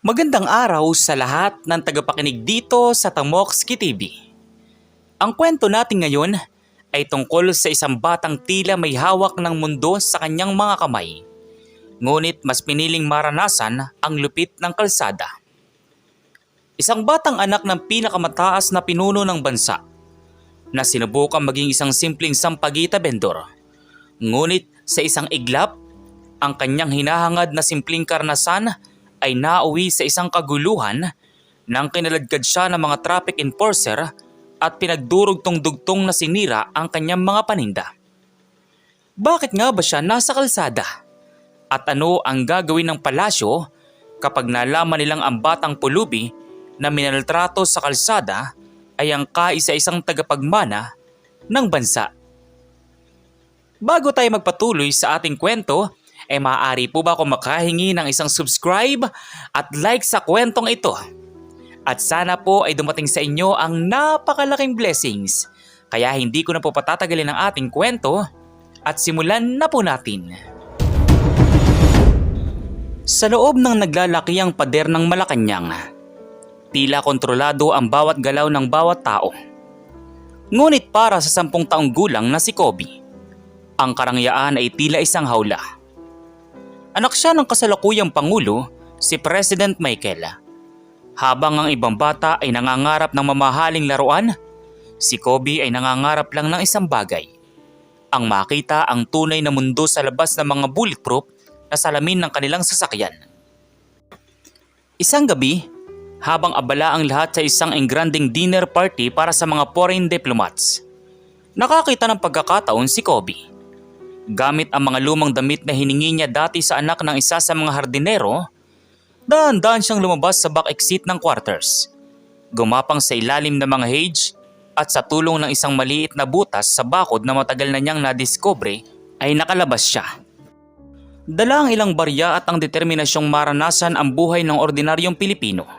Magandang araw sa lahat ng tagapakinig dito sa Tamokski TV. Ang kwento natin ngayon ay tungkol sa isang batang tila may hawak ng mundo sa kanyang mga kamay. Ngunit mas piniling maranasan ang lupit ng kalsada. Isang batang anak ng pinakamataas na pinuno ng bansa na sinubukan maging isang simpleng sampagita vendor. Ngunit sa isang iglap, ang kanyang hinahangad na simpleng karanasan ay nauwi sa isang kaguluhan nang kinaladkad siya ng mga traffic enforcer at pinagdurugtong-dugtong na sinira ang kanyang mga paninda. Bakit nga ba siya nasa kalsada? At ano ang gagawin ng palasyo kapag nalaman nilang ang batang pulubi na minaltrato sa kalsada ay ang kaisa-isang tagapagmana ng bansa? Bago tayo magpatuloy sa ating kwento, maaari po ba akong makahingi ng isang subscribe at like sa kwentong ito? At sana po ay dumating sa inyo ang napakalaking blessings. Kaya hindi ko na po patatagalin ang ating kwento at simulan na po natin. Sa loob ng naglalakihang pader ng Malacanang, tila kontrolado ang bawat galaw ng bawat tao. Ngunit para sa 10 taong gulang na si Kobe, ang karangyaan ay tila isang hawla. Anak siya ng kasalukuyang Pangulo, si President Michael. Habang ang ibang bata ay nangangarap ng mamahaling laruan, si Kobe ay nangangarap lang ng isang bagay. Ang makita ang tunay na mundo sa labas ng mga bulletproof na salamin ng kanilang sasakyan. Isang gabi, habang abala ang lahat sa isang engranding dinner party para sa mga foreign diplomats, nakakita ng pagkakataon si Kobe. Gamit ang mga lumang damit na hiningi niya dati sa anak ng isa sa mga hardinero, dahan-dahan siyang lumabas sa back exit ng quarters. Gumapang sa ilalim ng mga hedge at sa tulong ng isang maliit na butas sa bakod na matagal na niyang nadiskubre ay nakalabas siya. Dala ang ilang barya at ang determinasyong maranasan ang buhay ng ordinaryong Pilipino.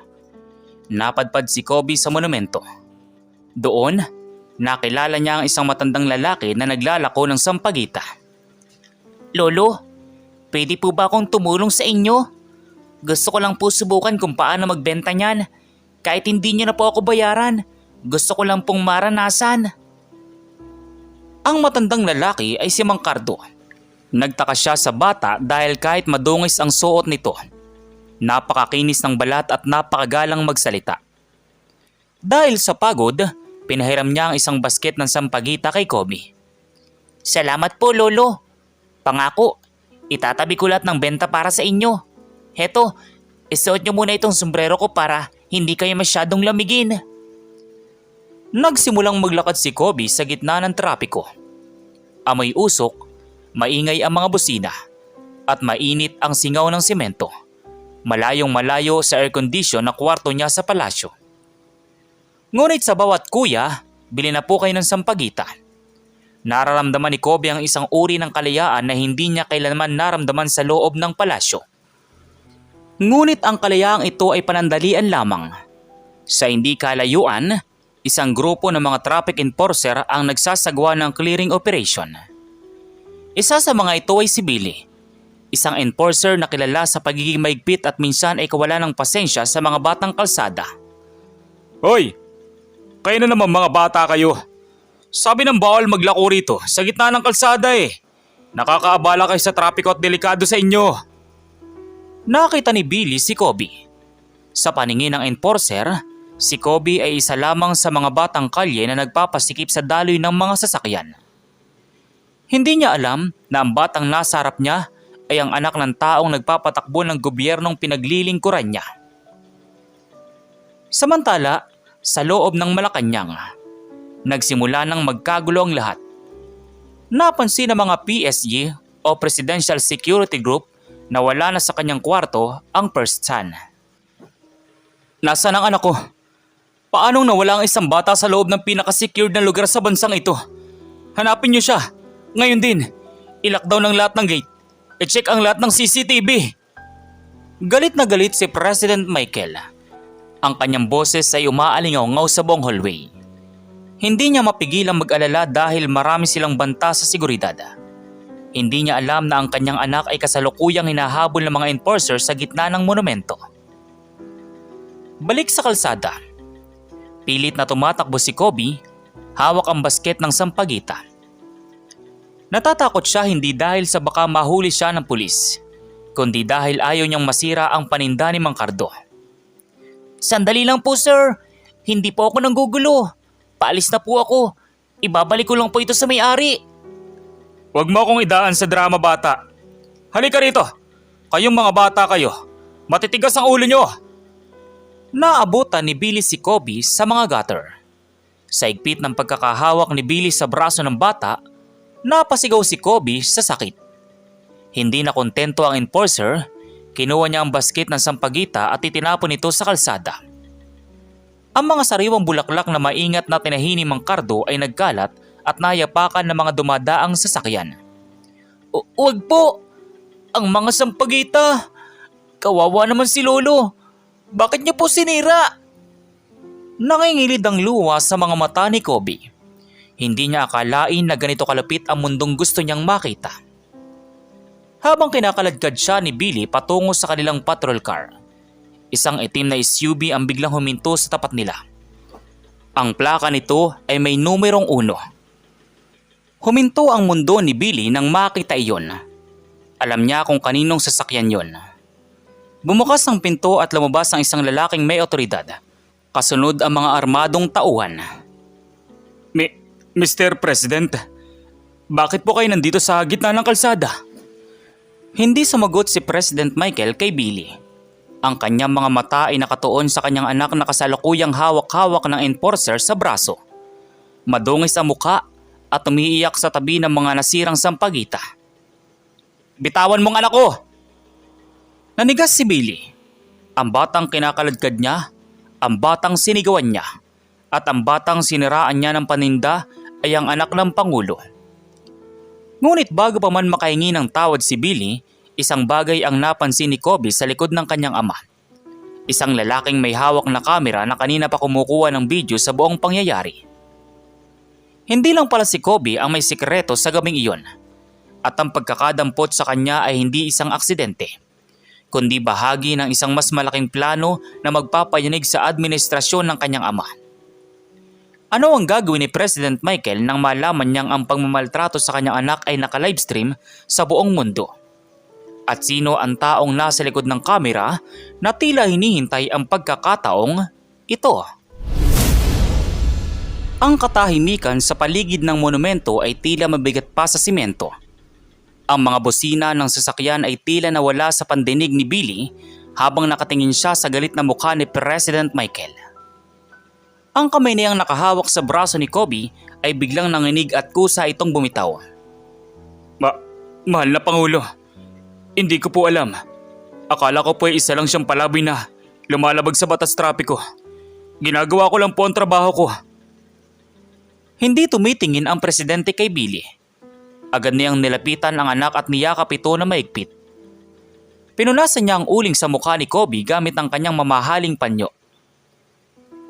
Napadpad si Kobe sa monumento. Doon, nakilala niya ang isang matandang lalaki na naglalako ng sampagita. Lolo, pwede po ba akong tumulong sa inyo? Gusto ko lang po subukan kung paano magbenta niyan. Kahit hindi niyo na po ako bayaran, gusto ko lang pong maranasan. Ang matandang lalaki ay si Mang Cardo. Nagtaka siya sa bata dahil kahit madungis ang suot nito, napakakinis ng balat at napakagalang magsalita. Dahil sa pagod, pinahiram niya ang isang basket ng sampagita kay Kobe. Salamat po, Lolo. Pangako, itatabi ko lahat ng benta para sa inyo. Heto, isuot niyo muna itong sombrero ko para hindi kayo masyadong lamigin. Nagsimulang maglakad si Kobe sa gitna ng trapiko. Amoy usok, maingay ang mga busina, at mainit ang singaw ng semento. Malayong malayo sa air condition na kwarto niya sa palasyo. Ngunit sa bawat kuya, bili na po kayo ng sampagita. Nararamdaman ni Kobe ang isang uri ng kalayaan na hindi niya kailanman naramdaman sa loob ng palasyo. Ngunit ang kalayaang ito ay panandalian lamang. Sa hindi kalayuan, isang grupo ng mga traffic enforcer ang nagsasagawa ng clearing operation. Isa sa mga ito ay si Billy, isang enforcer na kilala sa pagiging maigpit at minsan ay kawala ng pasensya sa mga batang kalsada. Hoy! Kayo na naman mga bata kayo. Sabi ng bawal maglako rito sa gitna ng kalsada eh. Nakakaabala kayo sa trapiko at delikado sa inyo. Nakita ni Billy si Kobe. Sa paningin ng enforcer, si Kobe ay isa lamang sa mga batang kalye na nagpapasikip sa daloy ng mga sasakyan. Hindi niya alam na ang batang nasa harap niya ay ang anak ng taong nagpapatakbo ng gobyernong pinaglilingkuran niya. Samantala, sa loob ng Malacanang, nagsimula nang magkagulo ang lahat. Napansin ng mga PSG o Presidential Security Group na wala na sa kanyang kwarto ang first son. Nasaan ang anak ko? Paanong nawala ang isang bata sa loob ng pinaka-secured na lugar sa bansang ito? Hanapin niyo siya. Ngayon din, i-lockdown ang lahat ng gate. I-check ang lahat ng CCTV. Galit na galit si President Michael. Ang kanyang boses ay umaalingaw-ngaw sa buong hallway. Hindi niya mapigilang mag-alala dahil marami silang banta sa seguridad. Hindi niya alam na ang kanyang anak ay kasalukuyang hinahabol ng mga enforcer sa gitna ng monumento. Balik sa kalsada. Pilit na tumatakbo si Kobe, hawak ang basket ng sampagita. Natatakot siya hindi dahil sa baka mahuli siya ng pulis, kundi dahil ayaw niyang masira ang paninda ni Mang Cardo. Sandali lang po sir, hindi po ako nanggugulo. Paalis na po ako. Ibabalik ko lang po ito sa may-ari. Huwag mo akong idaan sa drama bata. Halika rito. Kayong mga bata kayo. Matitigas ang ulo nyo. Naabutan ni Billy si Kobe sa mga gutter. Sa higpit ng pagkakahawak ni Billy sa braso ng bata, napasigaw si Kobe sa sakit. Hindi na kontento ang enforcer, kinuha niya ang basket ng sampagita at itinapon ito sa kalsada. Ang mga sariwang bulaklak na maingat na tinahi ni Mang Cardo ay nagkalat at nayapakan ng mga dumadaang sasakyan. Huwag po! Ang mga sampagita! Kawawa naman si Lolo! Bakit niya po sinira? Nangingilid ang luha sa mga mata ni Kobe. Hindi niya akalain na ganito kalapit ang mundong gusto niyang makita. Habang kinakaladkad siya ni Billy patungo sa kanilang patrol car, isang itim na SUV ang biglang huminto sa tapat nila. Ang plaka nito ay may numerong 1. Huminto ang mundo ni Billy nang makita iyon. Alam niya kung kaninong sasakyan yon. Bumukas ang pinto at lumabas ang isang lalaking may otoridad. Kasunod ang mga armadong tauhan. Mr. President, bakit po kayo nandito sa gitna ng kalsada? Hindi sumagot si President Michael kay Billy. Ang kanyang mga mata ay nakatuon sa kanyang anak na kasalukuyang hawak-hawak ng enforcer sa braso. Madungis ang muka at umiiyak sa tabi ng mga nasirang sampagita. Bitawan mong anak ko! Nanigas si Billy. Ang batang kinakaladkad niya, ang batang sinigawan niya, at ang batang siniraan niya ng paninda ay ang anak ng Pangulo. Ngunit bago pa man makahingi ng tawad si Billy, isang bagay ang napansin ni Kobe sa likod ng kanyang ama. Isang lalaking may hawak na kamera na kanina pa kumukuha ng video sa buong pangyayari. Hindi lang pala si Kobe ang may sikreto sa gabing iyon, at ang pagkakadampot sa kanya ay hindi isang aksidente, kundi bahagi ng isang mas malaking plano na magpapayanig sa administrasyon ng kanyang ama. Ano ang gagawin ni President Michael nang malaman niyang ang pagmamaltrato sa kanyang anak ay naka-livestream sa buong mundo? At sino ang taong nasa likod ng kamera na tila hinihintay ang pagkakataong ito? Ang katahimikan sa paligid ng monumento ay tila mabigat pa sa simento. Ang mga bosina ng sasakyan ay tila nawala sa pandinig ni Billy habang nakatingin siya sa galit na mukha ni President Michael. Ang kamay niyang nakahawak sa braso ni Kobe ay biglang nanginig at kusa itong bumitaw. Mahal na Pangulo, hindi ko po alam. Akala ko po ay isa lang siyang palaboy na lumalabag sa batas trapiko. Ginagawa ko lang po ang trabaho ko. Hindi tumitingin ang presidente kay Billy. Agad niyang nilapitan ang anak at niyakap ito na maigpit. Pinunasan niya ang uling sa mukha ni Kobe gamit ang kanyang mamahaling panyo.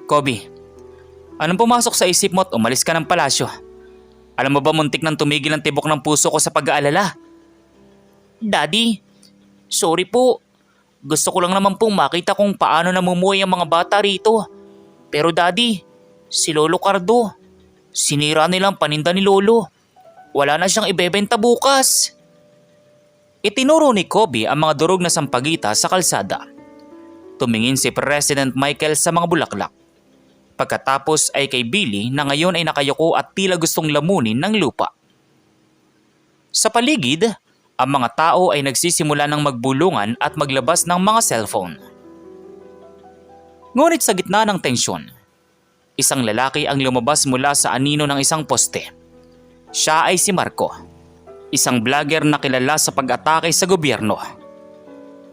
Kobe, anong pumasok sa isip mo at umalis ka ng palasyo? Alam mo ba muntik nang tumigil ang tibok ng puso ko sa pag-aalala? Daddy, sorry po. Gusto ko lang naman pong makita kung paano namumuhay ang mga bata rito. Pero Daddy, si Lolo Cardo, sinira nilang paninda ni Lolo. Wala na siyang ibebenta bukas. Itinuro ni Kobe ang mga durog na sampagita sa kalsada. Tumingin si President Michael sa mga bulaklak. Pagkatapos ay kay Billy na ngayon ay nakayuko at tila gustong lamunin ng lupa. Sa paligid, ang mga tao ay nagsisimula ng magbulungan at maglabas ng mga cellphone. Ngunit sa gitna ng tensyon, isang lalaki ang lumabas mula sa anino ng isang poste. Siya ay si Marco, isang vlogger na kilala sa pag-atake sa gobyerno.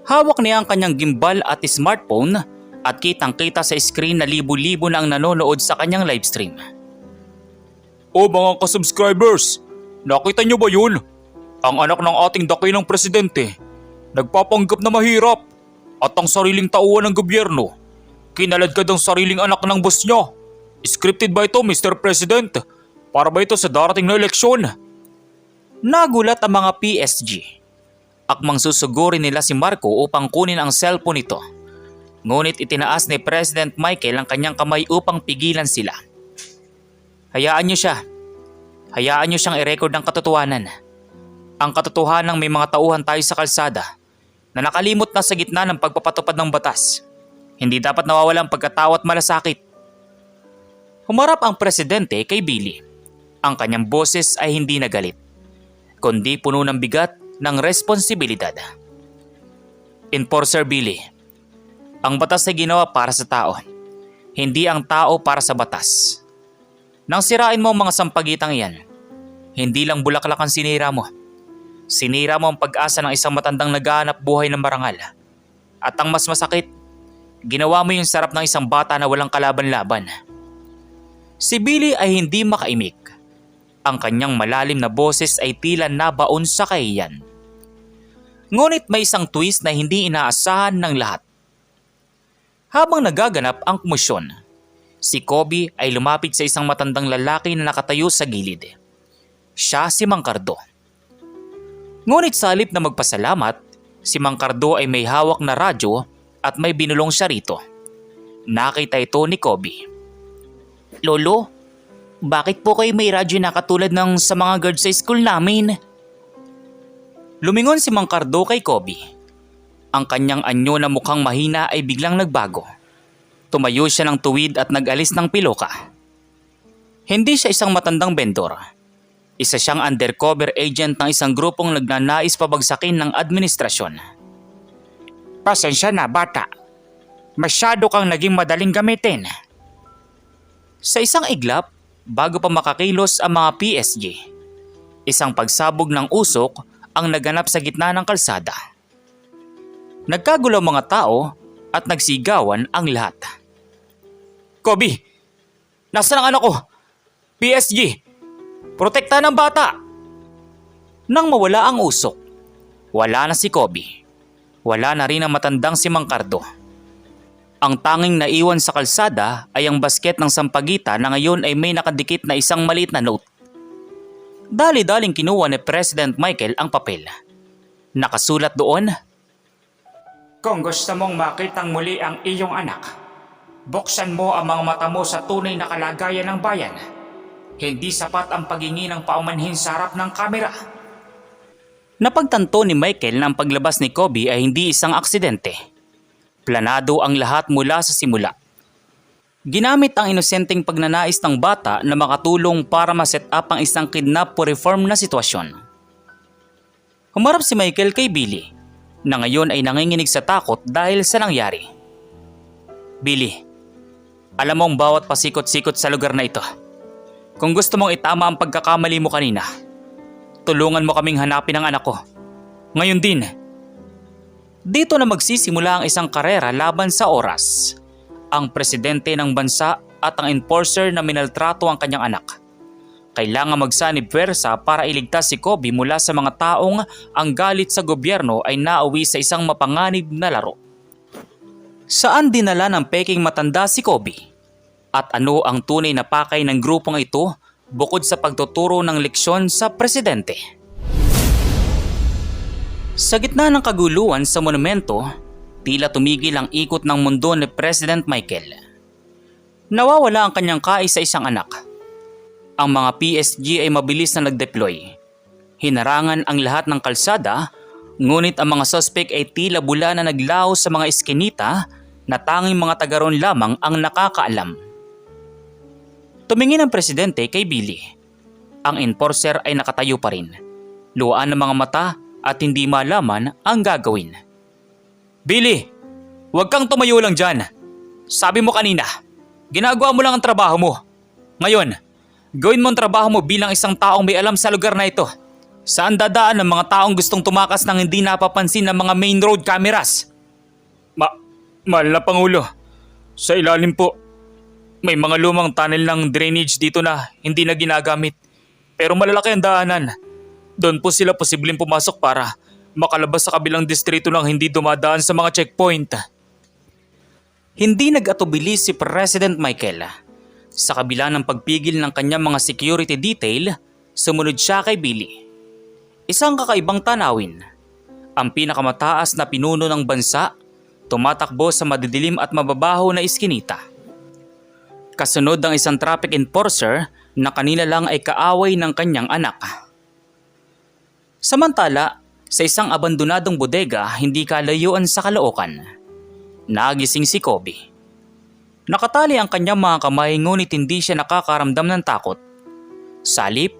Hawak niya ang kanyang gimbal at smartphone at kitang-kita sa screen na libo-libo na ang nanonood sa kanyang livestream. O mga ka-subscribers, nakita niyo ba yun? Ang anak ng ating dakilang presidente, nagpapanggap na mahirap at ang sariling tauhan ng gobyerno. Kinaladkad ang sariling anak ng boss niya. Scripted ba ito, Mr. President? Para ba ito sa darating na eleksyon? Nagulat ang mga PSG. Akmang susugurin nila si Marco upang kunin ang cellphone nito. Ngunit itinaas ni President Michael ang kanyang kamay upang pigilan sila. Hayaan niyo siya. Hayaan niyo siyang i-record ang katotohanan. Ang katotohanang may mga tauhan tayo sa kalsada na nakalimot na sa gitna ng pagpapatupad ng batas. Hindi dapat nawawala ang pagkatawa at malasakit. Humarap ang presidente kay Billy. Ang kanyang boses ay hindi nagalit, kundi puno ng bigat ng responsibilidad. Enforcer Billy, ang batas ay ginawa para sa tao, hindi ang tao para sa batas. Nang sirain mo ang mga sampagitang iyan, hindi lang bulaklak ang sinira mo. Sinira mo ang pag-asa ng isang matandang naghahanap buhay ng marangal. At ang mas masakit, ginawa mo yung sarap ng isang bata na walang kalaban-laban. Si Billy ay hindi makaimik. Ang kanyang malalim na boses ay tila nabaon sa kahiyan. Ngunit may isang twist na hindi inaasahan ng lahat. Habang nagaganap ang komosyon, si Kobe ay lumapit sa isang matandang lalaki na nakatayo sa gilid. Siya si Mang Cardo. Ngunit sa halip na magpasalamat, si Mang Cardo ay may hawak na radyo at may binulong siya rito. Nakita ito ni Kobe. Lolo, bakit po kayo may radyo na katulad ng sa mga guard sa school namin? Lumingon si Mang Cardo kay Kobe. Ang kanyang anyo na mukhang mahina ay biglang nagbago. Tumayo siya ng tuwid at nag-alis ng piloka. Hindi siya isang matandang vendor. Isa siyang undercover agent ng isang grupong nagnanais pabagsakin ng administrasyon. Pasensya na bata. Masyado kang naging madaling gamitin. Sa isang iglap, bago pa makakilos ang mga PSG, isang pagsabog ng usok ang naganap sa gitna ng kalsada. Nagkagulo mga tao at nagsigawan ang lahat. Kobe! Nasaan ang anak ko? PSG! Protekta ng bata! Nang mawala ang usok, wala na si Kobe. Wala na rin ang matandang si Mang Cardo. Ang tanging naiwan sa kalsada ay ang basket ng sampagita na ngayon ay may nakadikit na isang maliit na note. Dali-daling kinuha ni President Michael ang papel. Nakasulat doon, kung gusto mong makitang muli ang iyong anak, buksan mo ang mga mata mo sa tunay na kalagayan ng bayan. Hindi sapat ang paghingi ng paumanhin sa harap ng kamera. Napagtanto ni Michael na ang paglabas ni Kobe ay hindi isang aksidente. Planado ang lahat mula sa simula. Ginamit ang inosenteng pagnanais ng bata na makatulong para ma-set up ang isang kidnap for reform na sitwasyon. Humarap si Michael kay Billy, na ngayon ay nanginginig sa takot dahil sa nangyari. Billy, alam mo ang bawat pasikot-sikot sa lugar na ito. Kung gusto mong itama ang pagkakamali mo kanina, tulungan mo kaming hanapin ang anak ko. Ngayon din. Dito na magsisimula ang isang karera laban sa oras. Ang presidente ng bansa at ang enforcer na minaltrato ang kanyang anak. Kailangan magsanib pwersa para iligtas si Kobe mula sa mga taong ang galit sa gobyerno ay nauwi sa isang mapanganib na laro. Saan dinala ng peking matanda si Kobe? At ano ang tunay na pakay ng grupong ito bukod sa pagtuturo ng leksyon sa presidente? Sa gitna ng kaguluhan sa monumento, tila tumigil ang ikot ng mundo ni President Michael. Nawawala ang kanyang kaisa-isang anak. Ang mga PSG ay mabilis na nag-deploy. Hinarangan ang lahat ng kalsada, ngunit ang mga suspect ay tila bula na naglaho sa mga eskinita na tanging mga taga-roon lamang ang nakakaalam. Tumingin ang presidente kay Billy. Ang enforcer ay nakatayo pa rin. Luhaan ng mga mata at hindi malaman ang gagawin. Billy, huwag kang tumayo lang dyan. Sabi mo kanina, ginagawa mo lang ang trabaho mo. Ngayon, gawin mo ang trabaho mo bilang isang taong may alam sa lugar na ito. Saan dadaan ang mga taong gustong tumakas ng hindi napapansin ng mga main road cameras? Mahal na Pangulo, sa ilalim po, may mga lumang tunnel ng drainage dito na hindi na ginagamit. Pero malalaki ang daanan. Doon po sila posibleng pumasok para makalabas sa kabilang distrito nang hindi dumadaan sa mga checkpoint. Hindi nag-atubili si President Michael. Sa kabila ng pagpigil ng kanyang mga security detail, sumunod siya kay Billy. Isang kakaibang tanawin. Ang pinakamataas na pinuno ng bansa tumatakbo sa madidilim at mababaho na iskinita. Kasunod ang isang traffic enforcer na kanina lang ay kaaway ng kanyang anak. Samantala, sa isang abandonadong bodega hindi kalayuan sa Caloocan, nagising si Kobe. Nakatali ang kanyang mga kamay ngunit hindi siya nakakaramdam ng takot. Sa halip,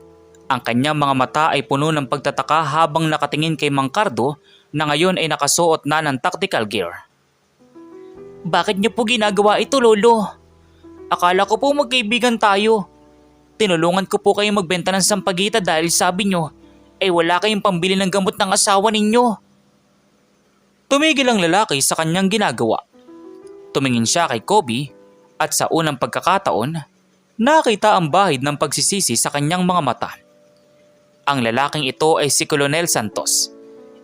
ang kanyang mga mata ay puno ng pagtataka habang nakatingin kay Mang Cardo na ngayon ay nakasuot na ng tactical gear. Bakit niyo po ginagawa ito, Lolo? Akala ko po magkaibigan tayo. Tinulungan ko po kayo magbenta ng sampagita dahil sabi niyo, wala kayong pambili ng gamot ng asawa ninyo. Tumigil ang lalaki sa kanyang ginagawa. Tumingin siya kay Kobe at sa unang pagkakataon, nakita ang bahid ng pagsisisi sa kanyang mga mata. Ang lalaking ito ay si Colonel Santos,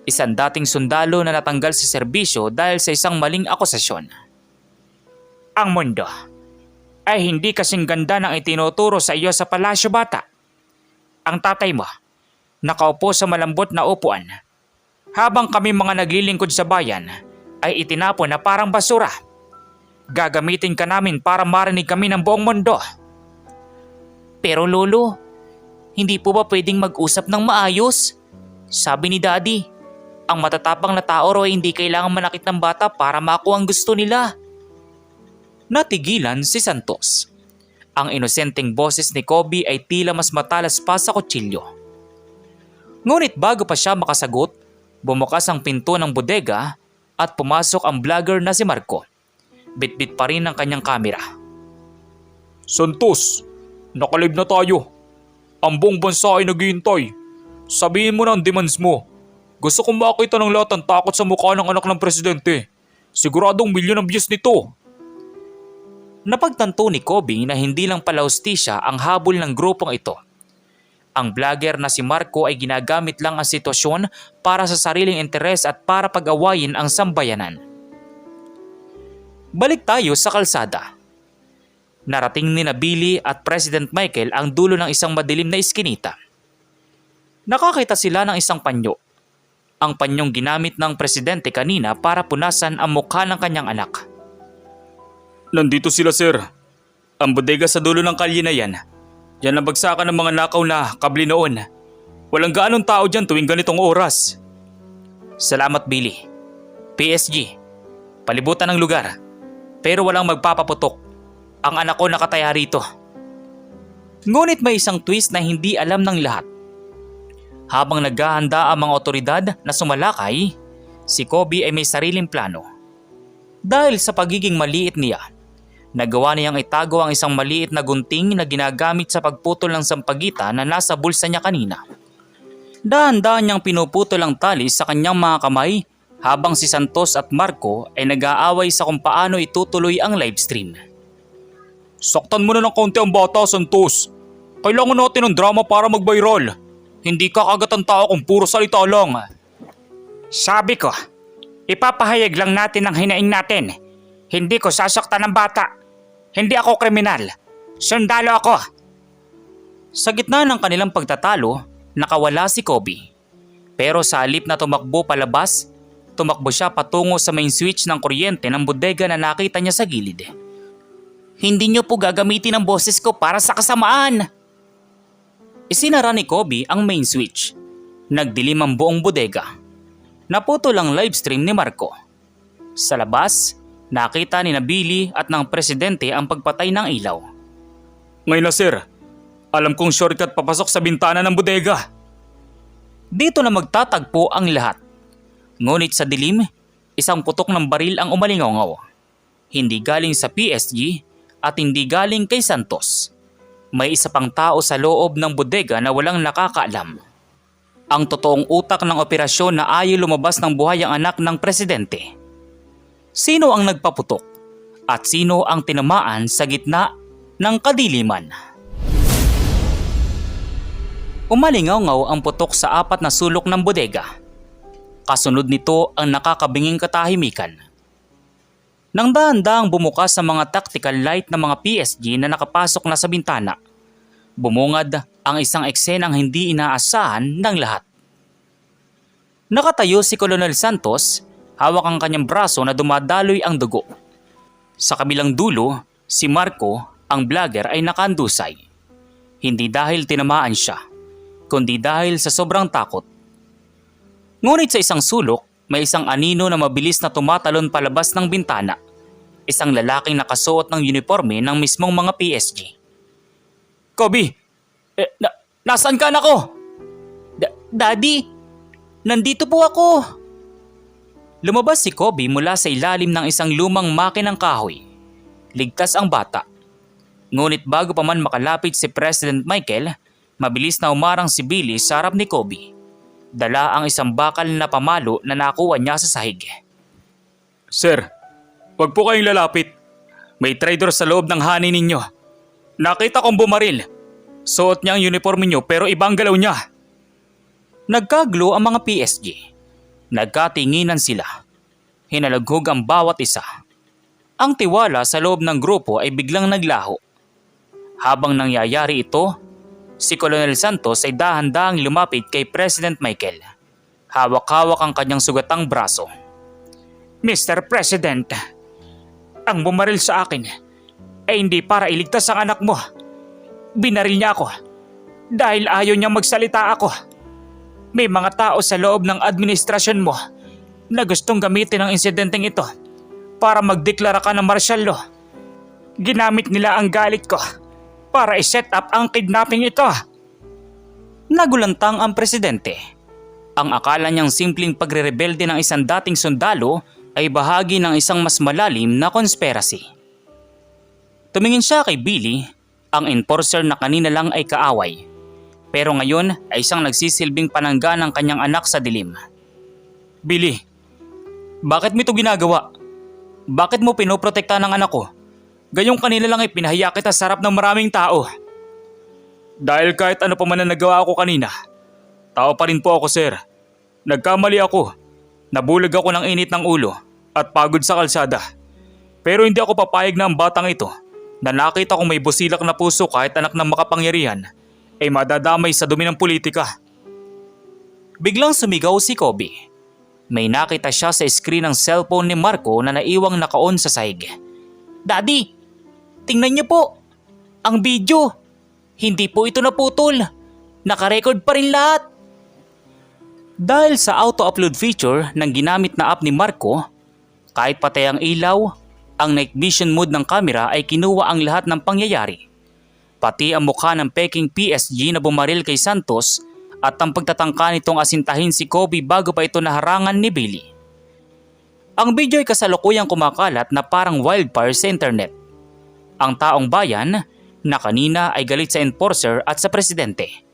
isang dating sundalo na natanggal sa serbisyo dahil sa isang maling akusasyon. Ang mundo ay hindi kasing ganda ng itinuturo sa iyo sa palasyo, bata. Ang tatay mo, nakaupo sa malambot na upuan, habang kami mga naglilingkod sa bayan ay itinapon na parang basura. Gagamitin ka namin para marinig kami ng buong mundo. Pero Lolo, hindi po ba pwedeng mag-usap ng maayos? Sabi ni Daddy, ang matatapang na tao raw ay hindi kailangan manakit ng bata para makuha ang gusto nila. Natigilan si Santos. Ang inosenteng boses ni Kobe ay tila mas matalas pa sa kutsilyo. Ngunit bago pa siya makasagot, bumukas ang pinto ng bodega at pumasok ang vlogger na si Marco. Bitbit pa rin ang kanyang kamera. Santos, nakalib na tayo. Ang buong bansa ay naghihintay. Sabihin mo na ang demands mo. Gusto kong makita ng lahat ng takot sa mukha ng anak ng presidente. Siguradong milyon ang views nito. Napagtanto ni Kobe na hindi lang pala hustisya ang habol ng grupong ito. Ang vlogger na si Marco ay ginagamit lang ang sitwasyon para sa sariling interes at para pag-awayin ang sambayanan. Balik tayo sa kalsada. Narating ni Billy at President Michael ang dulo ng isang madilim na iskinita. Nakakita sila ng isang panyo. Ang panyong ginamit ng presidente kanina para punasan ang mukha ng kanyang anak. Nandito sila, sir. Ang bodega sa dulo ng kalye na yan. Yan ang bagsakan ng mga nakaw na kabli noon. Walang gaanong tao dyan tuwing ganitong oras. Salamat, Billy. PSG, palibutan ng lugar. Pero walang magpapaputok. Ang anak ko nakataya rito. Ngunit may isang twist na hindi alam ng lahat. Habang naghahanda ang mga otoridad na sumalakay, si Kobe ay may sariling plano. Dahil sa pagiging maliit niya, nagawa niyang itago ang isang maliit na gunting na ginagamit sa pagputol ng sampagita na nasa bulsa niya kanina. Dahan-dahan niyang pinuputol ang tali sa kanyang mga kamay habang si Santos at Marco ay nag-aaway sa kung paano itutuloy ang livestream. Saktan mo na ng konti ang bata, Santos. Kailangan natin ng drama para mag-viral. Hindi ka kagat ang tao kung puro salita lang. Sabi ko, ipapahayag lang natin ang hinaing natin. Hindi ko sasaktan ng bata. Hindi ako kriminal. Sundalo ako. Sa gitna ng kanilang pagtatalo, nakawala si Kobe. Pero sa halip na tumakbo palabas, tumakbo siya patungo sa main switch ng kuryente ng bodega na nakita niya sa gilid. Hindi niyo po gagamitin ang boses ko para sa kasamaan. Isinara ni Kobe ang main switch. Nagdilim ang buong bodega. Naputol ang livestream ni Marco. Sa labas, nakita ni Billy at ng presidente ang pagpatay ng ilaw. Ngayon na, sir, alam kong shortcut papasok sa bintana ng bodega. Dito na magtatagpo ang lahat. Ngunit sa dilim, isang putok ng baril ang umalingaw. Hindi galing sa PSG at hindi galing kay Santos. May isa pang tao sa loob ng bodega na walang nakakaalam. Ang totoong utak ng operasyon na ayaw lumabas ng buhay ang anak ng presidente. Sino ang nagpaputok? At sino ang tinamaan sa gitna ng kadiliman? Umalingaw ang putok sa apat na sulok ng bodega. Kasunod nito ang nakakabinging katahimikan. Nang dahan-dahang bumukas sa mga tactical light ng mga PSG na nakapasok na sa bintana, bumungad ang isang eksenang hindi inaasahan ng lahat. Nakatayo si Colonel Santos Hawak ang kanyang braso na dumadaloy ang dugo. Sa kabilang dulo, si Marco, ang vlogger ay nakandusay. Hindi dahil tinamaan siya, kundi dahil sa sobrang takot. Ngunit sa isang sulok, may isang anino na mabilis na tumatalon palabas ng bintana. Isang lalaking nakasuot ng uniforme ng mismong mga PSG. Kobe! Nasaan ka na ko? Daddy! Nandito po ako! Lumabas si Kobe mula sa ilalim ng isang lumang makinang kahoy. Ligtas ang bata. Ngunit bago pa man makalapit si President Michael, mabilis na umarang si Billy sa harap ni Kobe. Dala ang isang bakal na pamalo na nakuha niya sa sahig. Sir, wag po kayong lalapit. May traitor sa loob ng hanay ninyo. Nakita kong bumaril. Suot niya ang uniforme niyo pero ibang galaw niya. Nagkaglo ang mga PSG. Nagkatinginan sila. Hinalaghog ang bawat isa. Ang tiwala sa loob ng grupo ay biglang naglaho. Habang nangyayari ito, si Colonel Santos ay dahan-dahang lumapit kay President Michael. Hawak-hawak ang kanyang sugatang braso. Mr. President, ang bumaril sa akin ay hindi para iligtas ang anak mo. Binaril niya ako dahil ayaw niya magsalita ako. May mga tao sa loob ng administrasyon mo na gustong gamitin ang insidenteng ito para magdeklara ka ng martial law. Ginamit nila ang galit ko para i-set up ang kidnapping ito. Nagulantang ang presidente. Ang akala niyang simpleng pagre-rebelde ng isang dating sundalo ay bahagi ng isang mas malalim na conspiracy. Tumingin siya kay Billy, ang enforcer na kanina lang ay kaaway. Pero ngayon ay isang nagsisilbing panangga ng kanyang anak sa dilim. Billy, bakit mo ito ginagawa? Bakit mo pinoprotekta ng anak ko? Gayong kanila lang ay pinahiya kita sa harap ng maraming tao. Dahil kahit ano pa man na nagawa ako kanina, tao pa rin po ako, sir. Nagkamali ako. Nabulag ako ng init ng ulo at pagod sa kalsada. Pero hindi ako papayag na ang batang ito na nakita kong may busilak na puso kahit anak ng makapangyarihan ay madadamay sa dumi ng politika. Biglang sumigaw si Kobe. May nakita siya sa screen ng cellphone ni Marco na naiwang naka-on sa sahig. Daddy, tingnan niyo po. Ang video. Hindi po ito naputol. Nakarecord pa rin lahat. Dahil sa auto-upload feature ng ginamit na app ni Marco, kahit patay ang ilaw, ang night vision mode ng camera ay kinuha ang lahat ng pangyayari. Pati ang mukha ng peking PSG na bumaril kay Santos at ang pagtatangka nitong asintahin si Kobe bago pa ito naharangan ni Billy. Ang video ay kasalukuyang kumakalat na parang wildfire sa internet. Ang taong bayan na kanina ay galit sa enforcer at sa presidente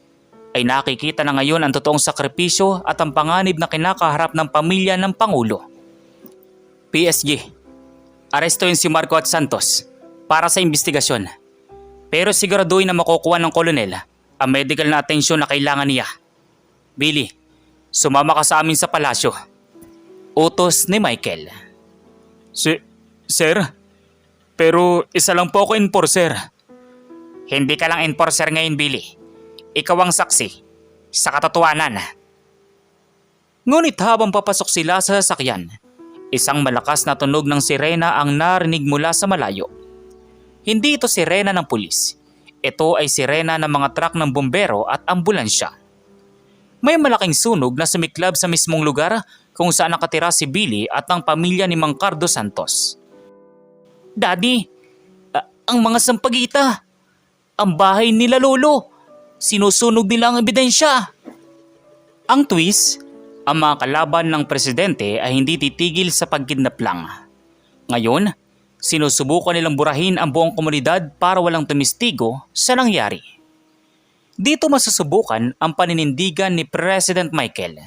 ay nakikita na ngayon ang totoong sakripisyo at ang panganib na kinakaharap ng pamilya ng Pangulo. PSG, arestuhin si Marco at Santos para sa investigasyon. Pero siguraduhin na makukuha ng kolonel ang medical na atensyon na kailangan niya. Billy, sumama ka sa amin sa palasyo. Utos ni Michael. Sir? Pero isa lang po ako enforcer. Hindi ka lang enforcer ngayon, Billy. Ikaw ang saksi sa katotohanan. Ngunit habang papasok sila sa sasakyan, isang malakas na tunog ng sirena ang narinig mula sa malayo. Hindi ito sirena ng pulis. Ito ay sirena ng mga truck ng bumbero at ambulansya. May malaking sunog na sumiklab sa mismong lugar kung saan nakatira si Billy at ang pamilya ni Mang Cardo Santos. Daddy, ang mga sampagita, ang bahay nila lolo, sinusunog nila ang ebidensya. Ang twist, ang mga kalaban ng presidente ay hindi titigil sa pagkidnap lang. Ngayon, sinusubukan nilang burahin ang buong komunidad para walang tumistigo sa nangyari. Dito masusubukan ang paninindigan ni President Michael.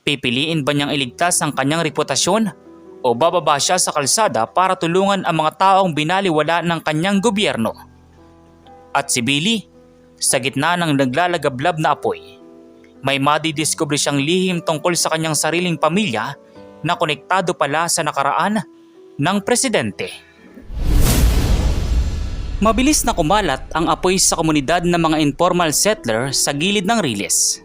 Pipiliin ba niyang iligtas ang kanyang reputasyon o bababa siya sa kalsada para tulungan ang mga taong binaliwala ng kanyang gobyerno? At si Billy, sa gitna ng naglalagablab na apoy, may madidiskubre siyang lihim tungkol sa kanyang sariling pamilya na konektado pala sa nakaraan ng presidente. Mabilis na kumalat ang apoy sa komunidad ng mga informal settler sa gilid ng riles,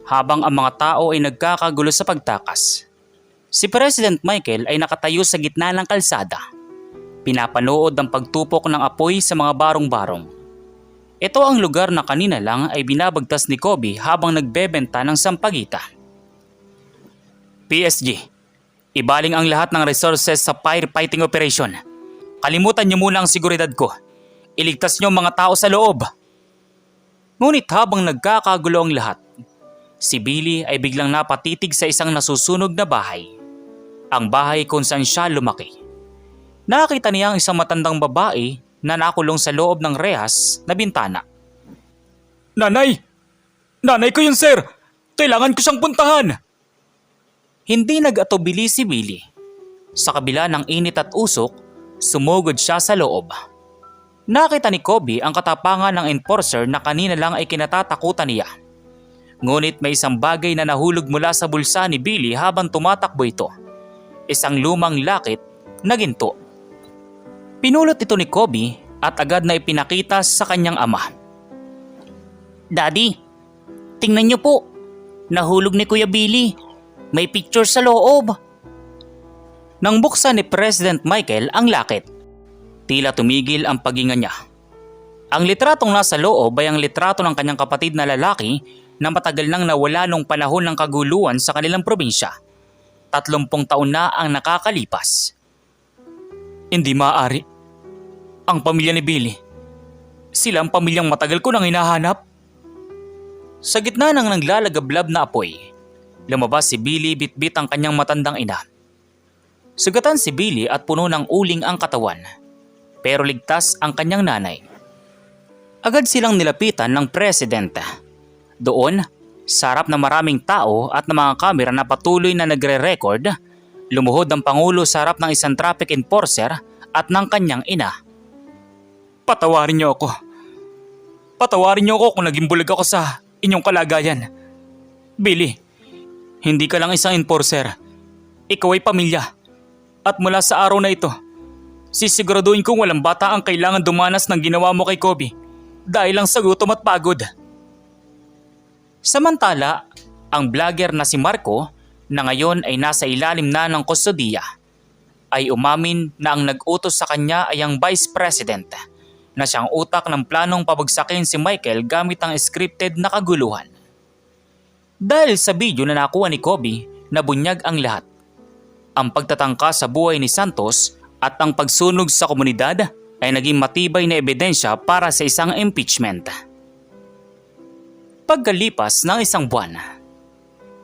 habang ang mga tao ay nagkakagulo sa pagtakas. Si President Michael ay nakatayo sa gitna ng kalsada. Pinapanood ang pagtupok ng apoy sa mga barong-barong. Ito ang lugar na kanina lang ay binabagtas ni Kobe habang nagbebenta ng sampagita. PSG, ibaling ang lahat ng resources sa firefighting operation. Kalimutan niyo muna ang seguridad ko. Iligtas niyo ang mga tao sa loob. Ngunit habang nagkakagulo ang lahat, si Billy ay biglang napatitig sa isang nasusunog na bahay. Ang bahay kung saan siya lumaki. Nakita niya ang isang matandang babae na nakulong sa loob ng rehas na bintana. Nanay! Nanay ko yun, sir! Kailangan ko siyang puntahan! Hindi nag-atubili si Billy. Sa kabila ng init at usok, sumugod siya sa loob. Nakita ni Kobe ang katapangan ng enforcer na kanina lang ay kinatatakutan niya. Ngunit may isang bagay na nahulog mula sa bulsa ni Billy habang tumatakbo ito. Isang lumang lakit na ginto. Pinulot ito ni Kobe at agad na ipinakita sa kanyang ama. Daddy, tingnan niyo po. Nahulog ni Kuya Billy. May picture sa loob. Nang buksan ni President Michael ang lakit, tila tumigil ang paghinga niya. Ang litratong nasa loob ay ang litrato ng kanyang kapatid na lalaki na matagal nang nawala nung panahon ng kaguluhan sa kanilang probinsya. 30 taon na ang nakakalipas. Hindi maaari. Ang pamilya ni Billy. Sila ang pamilyang matagal ko nang hinahanap. Sa gitna ng naglalagablab na apoy, lumabas si Billy bitbit ang kanyang matandang ina. Sugatan si Billy at puno ng uling ang katawan. Pero ligtas ang kanyang nanay. Agad silang nilapitan ng presidente. Doon, sa harap ng maraming tao at ng mga kamera na patuloy na nagre-record, lumuhod ang Pangulo sa harap ng isang traffic enforcer at ng kanyang ina. Patawarin niyo ako. Patawarin niyo ako kung naging bulag ako sa inyong kalagayan. Billy, hindi ka lang isang enforcer. Ikaw ay pamilya. At mula sa araw na ito, sisiguraduhin kong walang bata ang kailangan dumanas ng ginawa mo kay Kobe dahil lang sa gutom at pagod. Samantala, ang vlogger na si Marco, na ngayon ay nasa ilalim na ng kustodiya, ay umamin na ang nag-utos sa kanya ay ang Vice President, na siyang utak ng planong pabagsakin si Michael gamit ang scripted na kaguluhan. Dahil sa video na nakuha ni Kobe, nabunyag ang lahat. Ang pagtatangka sa buhay ni Santos at ang pagsunog sa komunidad ay naging matibay na ebidensya para sa isang impeachment. Pagkalipas ng isang buwan,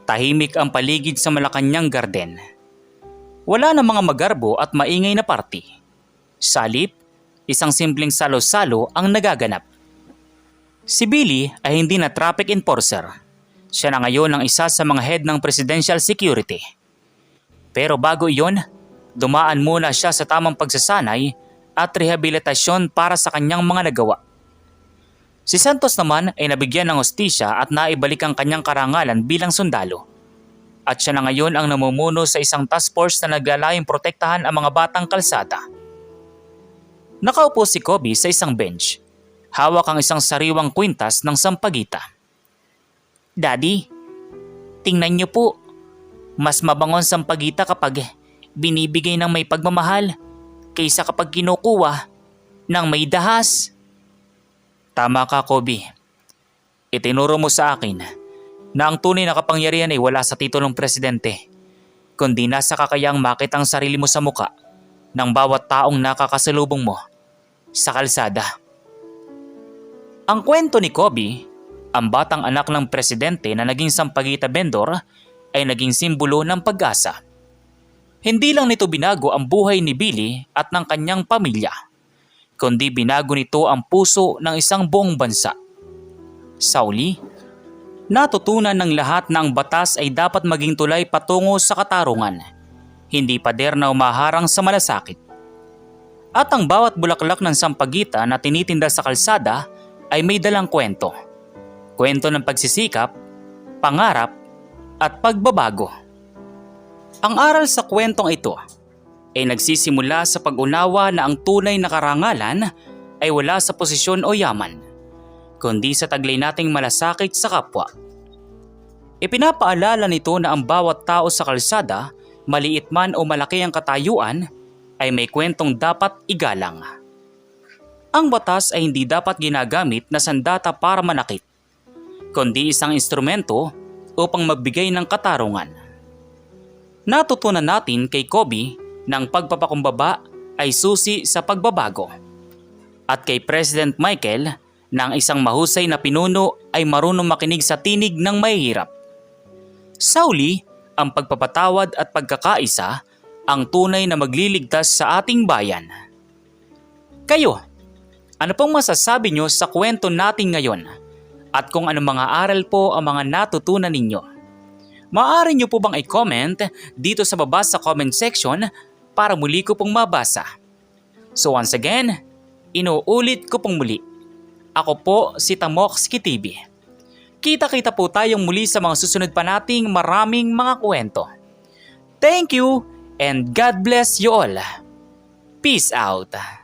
tahimik ang paligid sa Malacanang Garden. Wala na mga magarbo at maingay na party. Sa halip, isang simpleng salo-salo ang nagaganap. Si Billy ay hindi na traffic enforcer. Siya na ngayon ang isa sa mga head ng presidential security. Pero bago iyon, dumaan muna siya sa tamang pagsasanay at rehabilitasyon para sa kanyang mga nagawa. Si Santos naman ay nabigyan ng hustisya at naibalik ang kanyang karangalan bilang sundalo. At siya na ngayon ang namumuno sa isang task force na naglalayong protektahan ang mga batang kalsada. Nakaupo si Kobe sa isang bench. Hawak ang isang sariwang kwintas ng sampagita. Daddy, tingnan niyo po. Mas mabangon sampagita kapag binibigay ng may pagmamahal kaysa kapag kinukuha ng may dahas. Tama ka, Kobe. Itinuro mo sa akin na ang tunay na kapangyarihan ay wala sa titulong presidente, kundi nasa kakayang makita ang sarili mo sa muka ng bawat taong nakakasalubong mo sa kalsada. Ang kwento ni Kobe, ang batang anak ng presidente na naging sampagita vendor, ay naging simbolo ng pag-asa. Hindi lang nito binago ang buhay ni Billy at ng kanyang pamilya, kundi binago nito ang puso ng isang buong bansa. Sa uli, natutunan ng lahat na ang batas ay dapat maging tulay patungo sa katarungan, hindi pader na umaharang sa malasakit. At ang bawat bulaklak ng sampagita na tinitinda sa kalsada ay may dalang kwento. Kwento ng pagsisikap, pangarap, at pagbabago. Ang aral sa kwentong ito ay nagsisimula sa pag-unawa na ang tunay na karangalan ay wala sa posisyon o yaman, kundi sa taglay nating malasakit sa kapwa. Ipinapaalala nito na ang bawat tao sa kalsada maliit man o malaki ang katayuan, ay may kwentong dapat igalang. Ang batas ay hindi dapat ginagamit na sandata para manakit, kundi isang instrumento upang magbigay ng katarungan. Natutunan natin kay Coby na ang pagpapakumbaba ay susi sa pagbabago. At kay President Michael na ang isang mahusay na pinuno ay marunong makinig sa tinig ng mahihirap. Sa huli, ang pagpapatawad at pagkakaisa ang tunay na magliligtas sa ating bayan. Kayo, ano pong masasabi nyo sa kwento natin ngayon? At kung anong mga aral po ang mga natutunan ninyo? Maaari nyo po bang i-comment dito sa baba sa comment section para muli ko pong mabasa? So once again, inuulit ko pong muli. Ako po si Tamoxki TV. Kita-kita po tayong muli sa mga susunod pa nating maraming mga kwento. Thank you and God bless you all. Peace out.